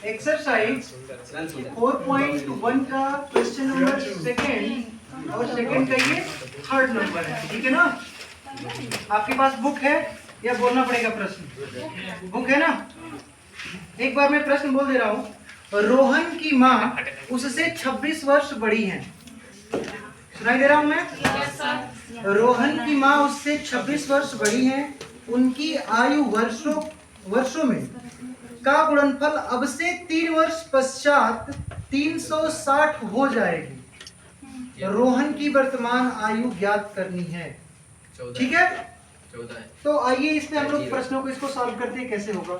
Exercise 4.1 का question number second और second का ये थर्ड नंबर है, ठीक है ना। आपके पास बुक है या बोलना पड़ेगा प्रश्न? बुक है ना। एक बार मैं प्रश्न बोल दे रहा हूँ। रोहन की माँ उससे 26 वर्ष बड़ी है। सुनाई दे रहा हूँ मैं? रोहन की माँ उससे 26 वर्ष बड़ी है। उनकी आयु वर्षों में का गुणनफल अब से 3 वर्ष पश्चात 360 हो जाएगी। रोहन की वर्तमान आयु ज्ञात करनी है, ठीक है। तो आइए इसमें हम लोग प्रश्नों को इसको सॉल्व करते हैं, कैसे होगा।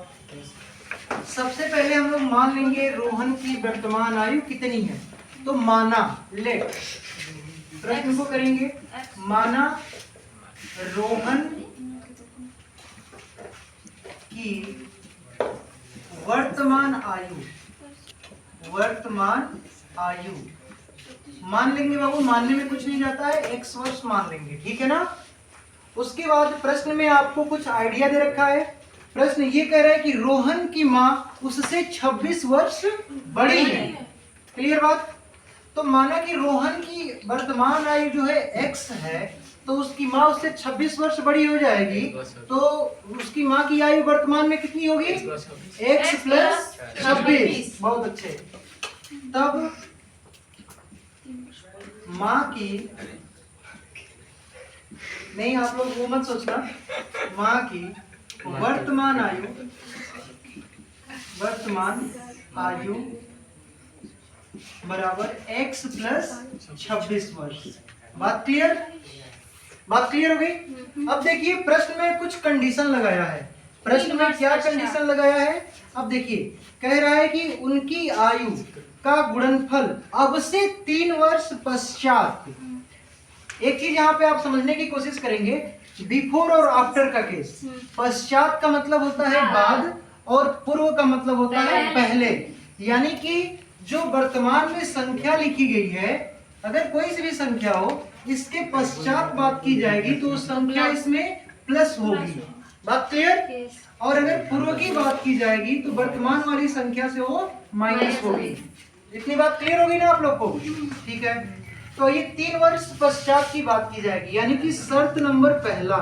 सबसे पहले हम लोग मान लेंगे रोहन की वर्तमान आयु कितनी है। तो माना, लेट, प्रश्न को करेंगे। माना रोहन की वर्तमान आयु मान लेंगे बाबू, मानने में कुछ नहीं जाता है, x वर्ष मान लेंगे, ठीक है ना। उसके बाद प्रश्न में आपको कुछ आइडिया दे रखा है। प्रश्न ये कह रहा है कि रोहन की माँ उससे 26 वर्ष बड़ी है। क्लियर बात। तो माना कि रोहन की वर्तमान आयु जो है x है, तो उसकी माँ उससे 26 वर्ष बड़ी हो जाएगी। तो उसकी माँ की आयु वर्तमान में कितनी होगी? x plus 26। बहुत अच्छे। तब माँ की, नहीं आप लोग वो मत सोचना, माँ की वर्तमान आयु बराबर x प्लस 26 वर्ष। बात क्लियर? बात क्लियर हो गई। अब देखिए प्रश्न में कुछ कंडीशन लगाया है। प्रश्न में क्या कंडीशन लगाया है? अब देखिए कह रहा है कि उनकी आयु का गुणनफल अब से 3 वर्ष पश्चात। एक चीज यहाँ पे आप समझने की कोशिश करेंगे, बिफोर और आफ्टर का केस। पश्चात का मतलब होता है बाद और पूर्व का मतलब होता है पहले। यानी कि जो वर्तमान में संख्या लिखी गई है, अगर कोई सी भी संख्या हो, इसके पश्चात बात की जाएगी तो उस संख्या इसमें प्लस होगी। बात क्लियर? और अगर पूर्व की बात की जाएगी तो वर्तमान वाली संख्या से वो माइनस होगी। इतनी बात क्लियर होगी ना आप लोग को? ठीक है। तो ये 3 वर्ष पश्चात की बात की जाएगी, यानी कि शर्त नंबर पहला,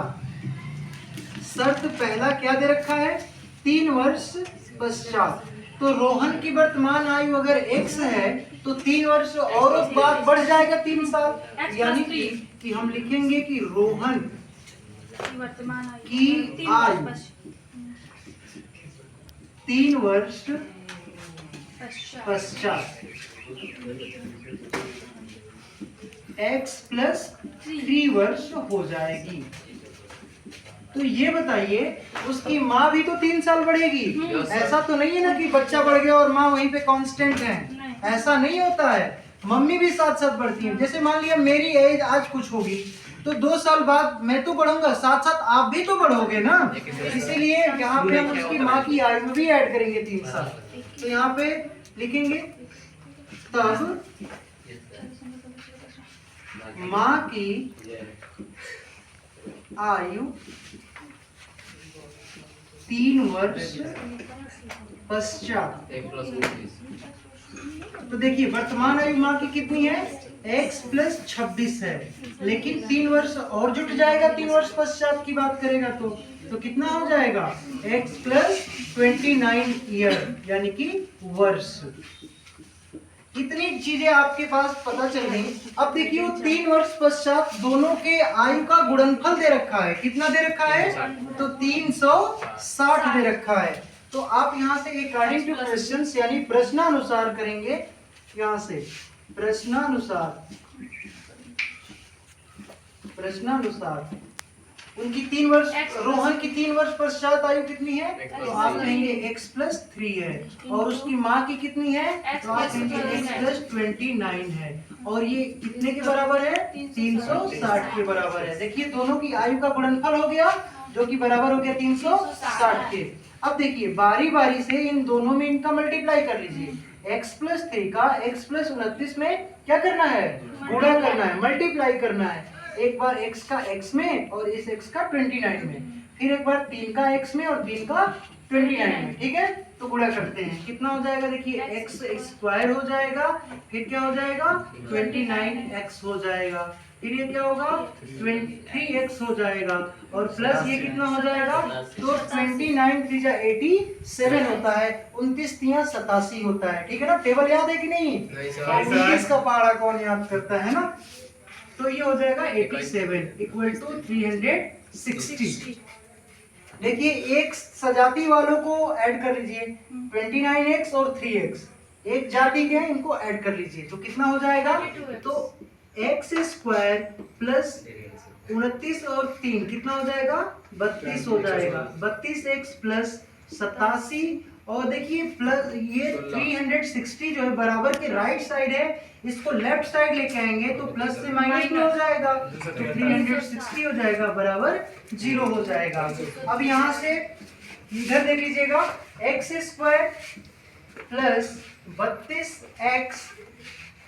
शर्त पहला क्या दे रखा है? 3 वर्ष पश्चात। तो रोहन की वर्तमान आयु अगर x है तो 3 वर्ष और बाद बढ़ जाएगा 3 साल। यानी कि हम लिखेंगे कि रोहन की आयु 3 वर्ष पश्चात x प्लस 3 वर्ष हो जाएगी। तो ये बताइए उसकी माँ भी तो 3 साल बढ़ेगी। ऐसा तो नहीं है ना कि बच्चा बढ़ गया और माँ वहीं पे कांस्टेंट है। ऐसा नहीं होता है, मम्मी भी साथ साथ बढ़ती है। जैसे मान लिया मेरी एज आज कुछ होगी तो 2 साल बाद मैं तो बढ़ूंगा, साथ साथ आप भी तो बढ़ोगे ना। इसीलिए यहाँ पे हम उसकी माँ की आयु भी ऐड करेंगे 3 साल। तो यहाँ पे लिखेंगे तब माँ की आयु 3 वर्ष पश्चात। तो देखिए वर्तमान आयु माँ की कितनी है? x प्लस 26 है, लेकिन 3 वर्ष और जुट जाएगा 3 वर्ष पश्चात की बात करेगा तो कितना हो जाएगा? x प्लस 29 ईयर, यानी कि वर्ष। इतनी चीजें आपके पास पता चल गई। अब देखिए वो 3 वर्ष पश्चात दोनों के आयु का गुणनफल दे रखा है। कितना दे रखा है? तो 360 दे रखा है। तो आप यहाँ से अकॉर्डिंग टू क्वेश्चंस यानी प्रश्नानुसार करेंगे। यहाँ से प्रश्नानुसार उनकी 3 वर्ष, रोहन की 3 वर्ष पश्चात आयु कितनी है? तो आप कहेंगे x प्लस 3 है। और उसकी माँ की कितनी है? तो आप कहेंगे x प्लस 29 है। और ये कितने के बराबर है? 360 के बराबर है। देखिए दोनों की आयु का गुणनफल हो गया जो कि बराबर हो गया 360 के। अब देखिए बारी बारी से इन दोनों में इनका मल्टीप्लाई कर लीजिए। x प्लस 3 का x प्लस 29 में क्या करना है? गुणा करना है, मल्टीप्लाई करना है। एक बार x का x में और इस x का 29 में, फिर एक बार 3 का x में और 3 का 29 में, ठीक है। तो तो गुणा करते हैं, कितना हो जाएगा देखिए एक्स स्क्वायर हो जाएगा, फिर क्या हो जाएगा 29x हो जाएगा, फिर ये क्या होगा 3x हो जाएगा, और प्लस ये कितना हो जाएगा, तो 29 3 87 होता है, 29 3 87 होता है। ठीक है ना, टेबल याद है कि नहीं? 29 का पहाड़ा कौन याद करता है ना। तो ये हो जाएगा 87 इक्वल टू 360। देखिए एक सजाती वालों को ऐड कर लीजिए, 29x और 3x एक जाति के हैं, इनको ऐड कर लीजिए तो कितना हो जाएगा, तो एक्स स्क्वायर प्लस 29 और 3 कितना हो जाएगा 32 हो जाएगा, 32x प्लस 87, और देखिए प्लस ये 360 जो है बराबर के राइट साइड है, इसको लेफ्ट साइड लेके आएंगे तो प्लस से माइनस में हो जाएगा, तो 360 हो जाएगा बराबर 0 हो जाएगा। अब यहाँ से इधर देख लीजिएगा, x square plus 32x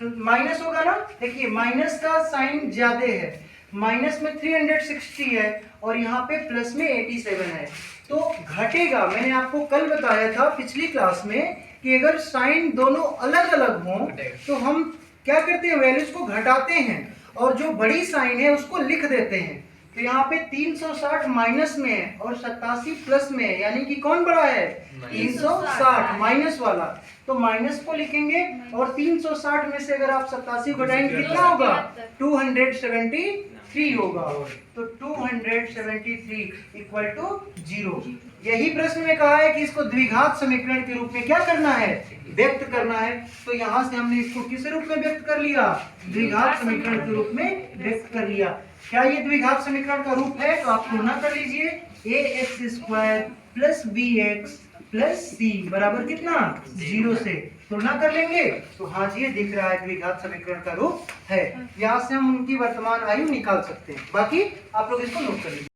minus होगा ना, देखिए माइनस का साइन ज्यादा है, माइनस में 360 है और यहाँ पे प्लस में 87 है, तो घटेगा। मैंने आपको कल बताया था पिछली क्लास में कि अगर साइन दोनों अलग अलग हों तो हम क्या करते हैं, वैल्यूज को घटाते हैं और जो बड़ी साइन है उसको लिख देते हैं। तो यहाँ पे 360 माइनस में है और 87 प्लस में है, यानी कि कौन बड़ा है 360 माइनस वाला, तो माइनस को लिखेंगे और 360 में से अगर आप 87 घटाएंगे कितना होगा 273 होगा, तो 273 इक्वल टू 0। यही प्रश्न में कहा है कि इसको द्विघात समीकरण के रूप में क्या करना है, व्यक्त करना है, तो यहाँ से हमने इसको किस रूप में व्यक्त कर लिया, द्विघात समीकरण के रूप में व्यक्त कर लिया। क्या ये द्विघात समीकरण का रूप है, तो आप तुलना कर लीजिए, ax square plus bx plus c बराबर कितना 0 से तुलना कर लेंगे तो हाँ जी ये दिख रहा है द्विघात समीकरण का रूप है। यहाँ से हम उनकी वर्तमान आयु निकाल सकते हैं, बाकी आप लोग इसको नोट कर लीजिए।